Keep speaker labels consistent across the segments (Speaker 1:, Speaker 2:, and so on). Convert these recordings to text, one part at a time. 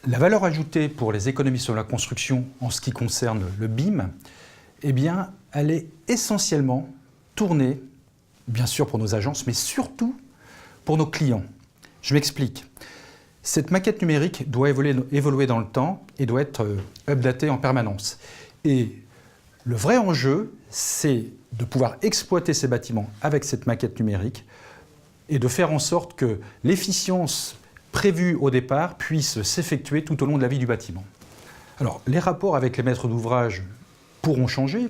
Speaker 1: La valeur ajoutée pour les économistes de la construction en ce qui concerne le BIM, eh bien, elle est essentiellement tournée, bien sûr pour nos agences, mais surtout pour nos clients. Je m'explique. Cette maquette numérique doit évoluer dans le temps et doit être updatée en permanence. Et le vrai enjeu, c'est de pouvoir exploiter ces bâtiments avec cette maquette numérique et de faire en sorte que l'efficience prévue au départ puisse s'effectuer tout au long de la vie du bâtiment. Alors, les rapports avec les maîtres d'ouvrage pourront changer.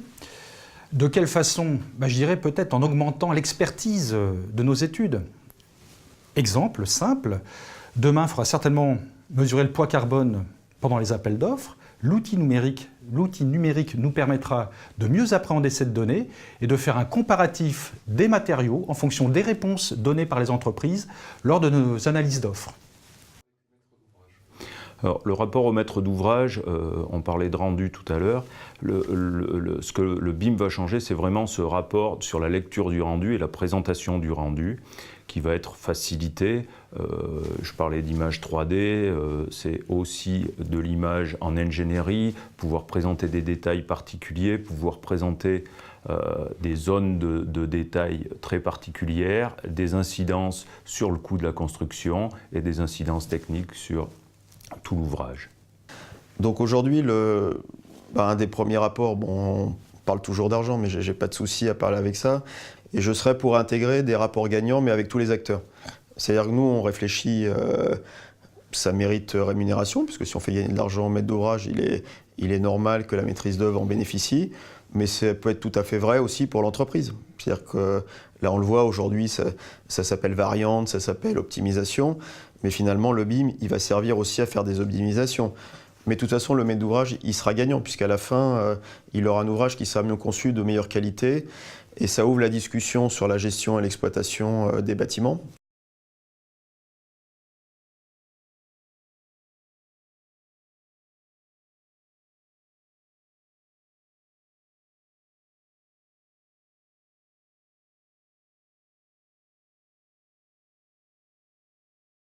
Speaker 1: De quelle façon? Je dirais peut-être en augmentant l'expertise de nos études. Exemple simple, demain, il faudra certainement mesurer le poids carbone pendant les appels d'offres. L'outil numérique nous permettra de mieux appréhender cette donnée et de faire un comparatif des matériaux en fonction des réponses données par les entreprises lors de nos analyses d'offres.
Speaker 2: Alors, le rapport au maître d'ouvrage, on parlait de rendu tout à l'heure, ce que le BIM va changer, c'est vraiment ce rapport sur la lecture du rendu et la présentation du rendu qui va être facilité. Je parlais d'image 3D, c'est aussi de l'image en ingénierie, pouvoir présenter des détails particuliers, pouvoir présenter des zones de détails très particulières, des incidences sur le coût de la construction et des incidences techniques sur tout l'ouvrage.
Speaker 3: Donc aujourd'hui, un des premiers rapports, on parle toujours d'argent, mais j'ai pas de souci à parler avec ça. Et je serais pour intégrer des rapports gagnants, mais avec tous les acteurs. C'est-à-dire que nous, on réfléchit, ça mérite rémunération, puisque si on fait gagner de l'argent au maître d'ouvrage, il est normal que la maîtrise d'œuvre en bénéficie. Mais ça peut être tout à fait vrai aussi pour l'entreprise. C'est-à-dire que là, on le voit aujourd'hui, ça s'appelle variante, ça s'appelle optimisation. Mais finalement, le BIM, il va servir aussi à faire des optimisations. Mais de toute façon, le maître d'ouvrage, il sera gagnant, puisqu'à la fin, il aura un ouvrage qui sera mieux conçu, de meilleure qualité. Et ça ouvre la discussion sur la gestion et l'exploitation des bâtiments.